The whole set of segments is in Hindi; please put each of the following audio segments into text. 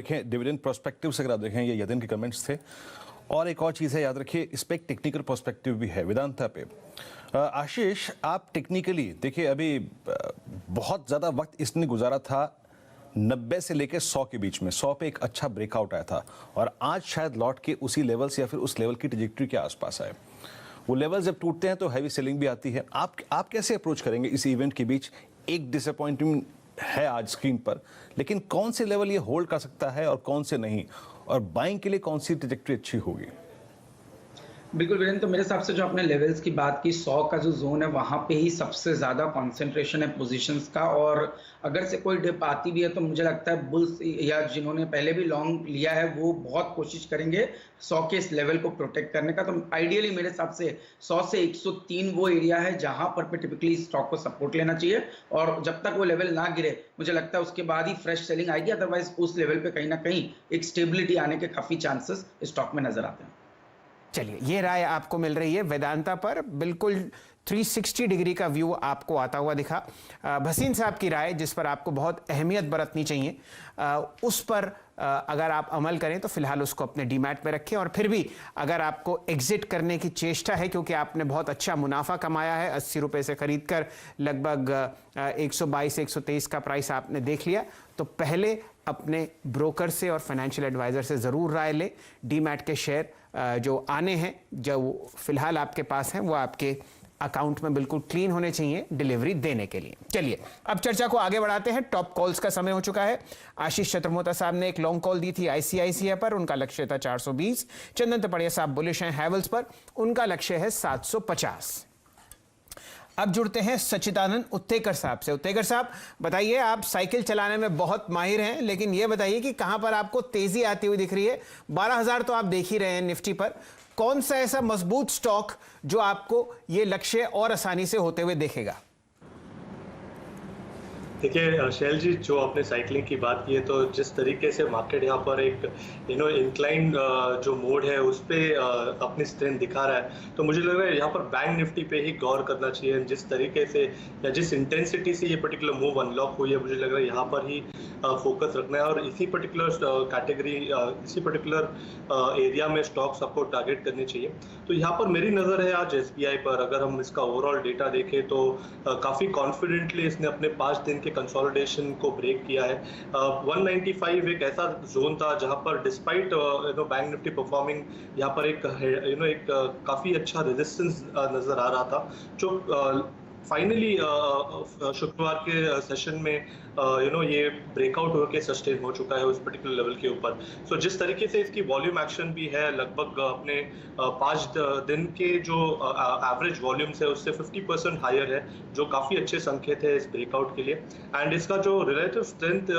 देखें डिविडेंड प्रोस्पेक्टिव से अगर आप देखें, ये यतिन के कमेंट्स थे। और एक और चीज़ है, याद रखिए, इस पर एक टेक्निकल पर्सपेक्टिव भी है वेदांता पे। आशीष, आप टेक्निकली देखिए, अभी बहुत ज़्यादा वक्त इसने गुजारा था 90 से लेकर 100 के बीच में। 100 पे एक अच्छा ब्रेकआउट आया था और आज शायद लौट के उसी लेवल से या फिर उस लेवल की ट्रैजेक्टरी के आसपास आए। वो लेवल जब टूटते हैं तो हैवी सेलिंग भी आती है। आप कैसे अप्रोच करेंगे इस इवेंट के बीच? एक डिसअपॉइंटमेंट है आज स्क्रीन पर, लेकिन कौन से लेवल ये होल्ड कर सकता है और कौन से नहीं, और बाइंग के लिए कौन सी ट्रैजेक्टरी अच्छी होगी? बिल्कुल वीरेंद्र, तो मेरे हिसाब से जो आपने लेवल्स की बात की, 100 का जो जोन है वहां पे ही सबसे ज्यादा कंसंट्रेशन है पोजीशंस का। और अगर से कोई डिप आती भी है तो मुझे लगता है बुल्स या जिन्होंने पहले भी लॉन्ग लिया है वो बहुत कोशिश करेंगे 100 के इस लेवल को प्रोटेक्ट करने का। तो आइडियली मेरे हिसाब से 100 से 103 वो एरिया है जहां पर टिपिकली स्टॉक को सपोर्ट लेना चाहिए, और जब तक वो लेवल ना गिरे मुझे लगता है उसके बाद ही फ्रेश सेलिंग आएगी। अदरवाइज उस लेवल पे कहीं ना कहीं एक स्टेबिलिटी आने के काफी चांसेस स्टॉक में नजर आते हैं। चलिए, ये राय आपको मिल रही है वेदांता पर, बिल्कुल 360 डिग्री का व्यू आपको आता हुआ दिखा। भसीन साहब की राय, जिस पर आपको बहुत अहमियत बरतनी चाहिए, उस पर अगर आप अमल करें तो फिलहाल उसको अपने डीमैट में रखें। और फिर भी अगर आपको एग्जिट करने की चेष्टा है, क्योंकि आपने बहुत अच्छा मुनाफा कमाया है, 80 रुपये से खरीद कर लगभग 122-123 का प्राइस आपने देख लिया, तो पहले अपने ब्रोकर से और फाइनेंशियल एडवाइजर से ज़रूर राय लें। डीमैट के शेयर जो आने हैं, जो फिलहाल आपके पास हैं, वो आपके अकाउंट में बिल्कुल क्लीन होने चाहिए डिलीवरी देने के लिए। चलिए, अब चर्चा को आगे बढ़ाते हैं। टॉप कॉल्स का समय हो चुका है। आशीष चतुर्मोता साहब ने एक लॉन्ग कॉल दी थी आईसीआईसीआई पर, उनका लक्ष्य था 420। चंदन तपड़िया साहब बुलिश हैं हैवेल्स पर, उनका लक्ष्य है 750। अब जुड़ते हैं सच्चिदानंद उत्तेकर साहब से। उत्तेकर साहब, बताइए, आप साइकिल चलाने में बहुत माहिर हैं, लेकिन यह बताइए कि कहां पर आपको तेजी आती हुई दिख रही है? 12,000 तो आप देख ही रहे हैं निफ्टी पर। कौन सा ऐसा मजबूत स्टॉक जो आपको ये लक्ष्य और आसानी से होते हुए देखेगा? देखिए शैल जी, जो आपने साइकिलिंग की बात की है, तो जिस तरीके से मार्केट यहाँ पर एक इंक्लाइन जो मोड है उस पर अपनी स्ट्रेंथ दिखा रहा है, तो मुझे लग रहा है यहाँ पर बैंक निफ्टी पे ही गौर करना चाहिए। जिस तरीके से या जिस इंटेंसिटी से ये पर्टिकुलर मूव अनलॉक हुई है, मुझे लग रहा है यहाँ पर ही फोकस रखना है और इसी पर्टिकुलर कैटेगरी, इसी पर्टिकुलर एरिया में स्टॉक्स आपको टारगेट करनी चाहिए। तो यहाँ पर मेरी नज़र है आज एसबीआई पर। अगर हम इसका ओवरऑल डेटा देखें तो काफ़ी कॉन्फिडेंटली इसने अपने 5 दिन के कंसोलिडेशन को ब्रेक किया है। 195 एक ऐसा जोन था जहां पर डिस्पाइट बैंक निफ्टी परफॉर्मिंग, यहाँ पर एक काफी अच्छा रेजिस्टेंस नजर आ रहा था, जो फाइनली शुक्रवार के सेशन में ये ब्रेकआउट होकर सस्टेन हो चुका है उस पर्टिकुलर लेवल के ऊपर। सो जिस तरीके से इसकी वॉल्यूम एक्शन भी है, लगभग अपने 5 दिन के जो एवरेज वॉल्यूम्स है उससे 50% हायर है, जो काफ़ी अच्छे संकेत है इस ब्रेकआउट के लिए। एंड इसका जो रिलेटिव स्ट्रेंथ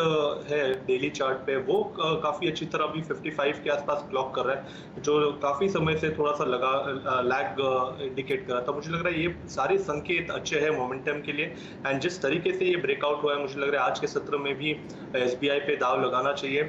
है डेली चार्ट पे, वो काफ़ी अच्छी तरह अभी 55 के आसपास क्लॉक कर रहा है, जो काफ़ी समय से थोड़ा सा लैग इंडिकेट कर रहा था। मुझे लग रहा है ये सारे संकेत अच्छे हैं मोमेंटम के लिए। एंड जिस तरीके से ये ब्रेकआउट हुआ है, मुझे लग रहा है आज के सत्र में भी एसबीआई पे दाव लगाना चाहिए।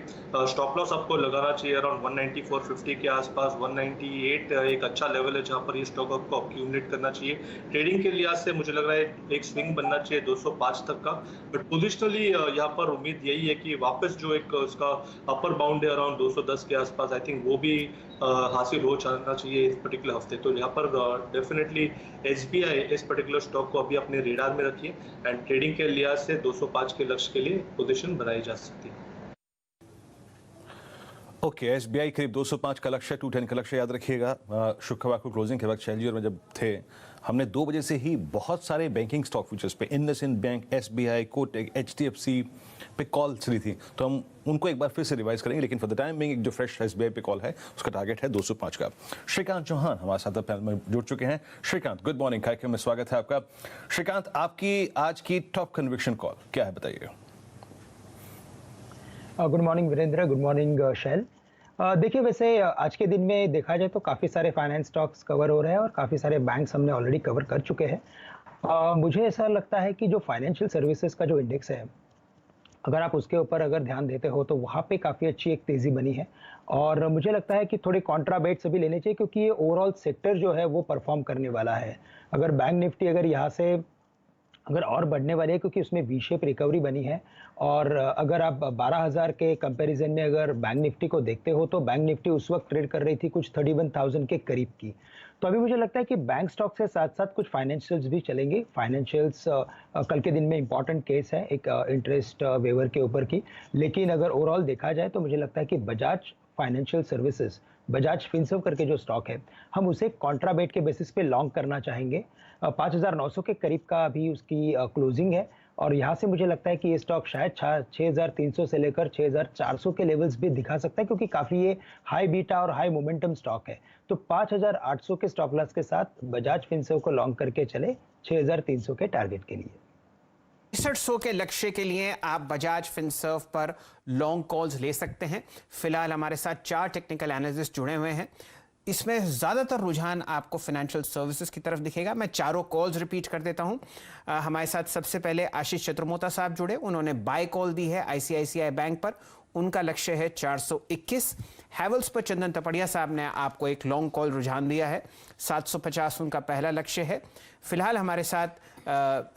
स्टॉप लॉस आपको लगाना चाहिए अराउंड 194.50 के आसपास। 198 एक अच्छा लेवल है जहां पर ये स्टॉक आपको अक्यूमुलेट करना चाहिए। ट्रेडिंग के लिहाज से मुझे लग रहा है एक स्विंग बनना चाहिए 205 तक का, बट पोजिशनली यहाँ पर उम्मीद यही है कि वापस जो एक उसका अपर बाउंड है अराउंड 210 के आसपास, आई थिंक वो भी हासिल हो जाना चाहिए इस पर्टिकुलर हफ्ते। तो यहाँ पर डेफिनेटली एसबीआई इस पर्टिकुलर स्टॉक को अभी अपने रेडार में रखिए एंड ट्रेडिंग के लिहाज से 205 के लक्ष्य के लिए पोजीशन बनाई जा सकती है। ओके, एसबीआई करीब 205 का लक्ष्य, 210 का लक्ष्य याद रखिएगा। शुक्रवार को क्लोजिंग के वक्त शैलजी और मैं जब थे, हमने 2 बजे से ही बहुत सारे बैंकिंग स्टॉक फ्यूचर्स पे, IndusInd bank, SBI, Kotak, HDFC पे कॉल चली थी, तो हम उनको एक बार फिर से रिवाइज करेंगे। लेकिन फॉर द टाइम बिंग, एक जो फ्रेश एसबीआई पे कॉल है उसका टारगेट है 205 का। श्रीकांत चौहान हमारे साथ पैनल में जुड़ चुके हैं। श्रीकांत, गुड मॉर्निंग, कार्यक्रम में स्वागत है आपका। श्रीकांत, आपकी आज की टॉप कन्विक्शन कॉल क्या है, बताइए। Good morning Virendra, good morning Shail. देखिए, वैसे आज के दिन में देखा जाए तो काफ़ी सारे फाइनेंस स्टॉक्स कवर हो रहे हैं और काफ़ी सारे बैंक्स हमने ऑलरेडी कवर कर चुके हैं। मुझे ऐसा लगता है कि जो फाइनेंशियल सर्विसेज का जो इंडेक्स है, अगर आप उसके ऊपर अगर ध्यान देते हो तो वहाँ पे काफ़ी अच्छी एक तेज़ी बनी है और मुझे लगता है कि थोड़े कॉन्ट्रा बेट्स भी लेने चाहिए, क्योंकि ये ओवरऑल सेक्टर जो है वो परफॉर्म करने वाला है। अगर बैंक निफ्टी अगर यहाँ से अगर और बढ़ने वाली है, क्योंकि उसमें वी शेप रिकवरी बनी है। और अगर आप 12,000 के कंपैरिजन में अगर बैंक निफ्टी को देखते हो, तो बैंक निफ्टी उस वक्त ट्रेड कर रही थी कुछ 31,000 के करीब की। तो अभी मुझे लगता है कि बैंक स्टॉक से साथ साथ कुछ फाइनेंशियल्स भी चलेंगे। फाइनेंशियल्स कल के दिन में इंपॉर्टेंट केस है एक इंटरेस्ट वेवर के ऊपर की। लेकिन अगर ओवरऑल देखा जाए तो मुझे लगता है कि Bajaj financial services, Bajaj Finserv करके जो स्टॉक है, हम उसे कॉन्ट्राबेट के बेसिस पे लॉन्ग करना चाहेंगे। 5,900 के करीब का अभी उसकी क्लोजिंग है, और यहाँ से मुझे लगता है कि ये स्टॉक शायद 6,300 से लेकर 6,400 के लेवल्स भी दिखा सकता है, क्योंकि काफ़ी ये हाई बीटा और हाई मोमेंटम स्टॉक है। तो 5,800 के स्टॉप लॉस के साथ बजाज फिनसर्व को लॉन्ग करके चले 6,300 के टारगेट के लिए। 6300 के लक्ष्य के लिए आप बजाज फिनसर्व पर लॉन्ग कॉल्स ले सकते हैं। फिलहाल हमारे साथ 4 टेक्निकल एनालिस्ट जुड़े हुए हैं। इसमें ज़्यादातर रुझान आपको फाइनेंशियल सर्विसेज की तरफ दिखेगा। मैं चारों कॉल्स रिपीट कर देता हूं। हमारे साथ सबसे पहले आशीष चतुर्मोता साहब जुड़े, उन्होंने बाय कॉल दी है आईसीआईसीआई बैंक पर, उनका लक्ष्य है 421। हैवल्स पर चंदन तपड़िया साहब ने आपको एक लॉन्ग कॉल रुझान दिया है, 750 उनका पहला लक्ष्य है। फिलहाल हमारे साथ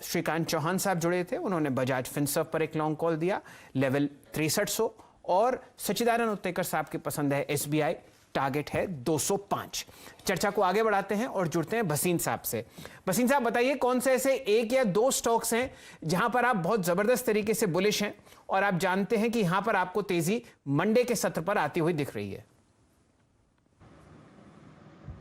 श्रीकांत चौहान साहब जुड़े थे, उन्होंने बजाज फिनसर्व पर एक लॉन्ग कॉल दिया, लेवल 6300। और सच्चिदानंद उत्तेकर साहब की पसंद है एसबीआई, टारगेट है 205। चर्चा को आगे बढ़ाते हैं और जुड़ते हैं भसीन साहब से। भसीन साहब बताइए, कौन से ऐसे 1 या 2 स्टॉक्स हैं जहां पर आप बहुत जबरदस्त तरीके से बुलिश हैं और आप जानते हैं कि यहां पर आपको तेजी मंडे के सत्र पर आती हुई दिख रही है?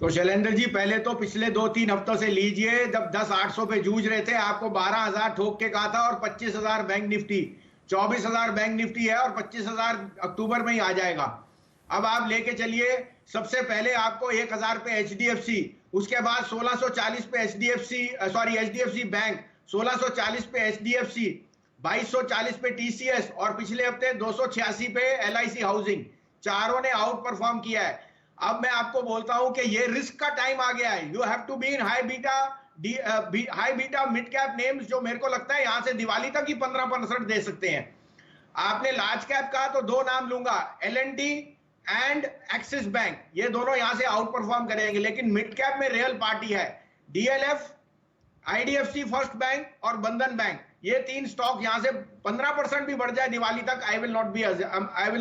तो शैलेंद्र जी, पहले तो पिछले 2-3 हफ्तों से लीजिए, जब 10,800 पे जूझ रहे थे, आपको 12,000 ठोक के कहा था और 25,000 बैंक निफ्टी, 24,000 बैंक निफ्टी है और 25,000 अक्टूबर में ही आ जाएगा। अब आप लेके चलिए, सबसे पहले आपको 1,000 पे एचडीएफसी, उसके बाद 1640 पे एचडीएफसी बैंक, 1640 पे एचडीएफसी, 2240 पे टीसीएस और पिछले हफ्ते 286 पे एलआईसी हाउसिंग, चारों ने आउट परफॉर्म किया है। अब मैं आपको बोलता हूं कि ये रिस्क का टाइम आ गया है। You have to be in high beta mid cap names, जो मेरे को लगता है यहां से दिवाली तक ही 15% दे सकते हैं। आपने लार्ज कैप कहा तो 2 नाम लूंगा, एलएनटी एंड एक्सिस बैंक, ये दोनों यहां से आउट परफॉर्म करेंगे। लेकिन मिड कैप में रियल पार्टी है, डीएलएफ, आईडीएफसी फर्स्ट बैंक और बंधन बैंक, ये 3 स्टॉक यहां से 15% भी बढ़ जाए दिवाली तक, I will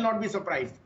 not be surprised.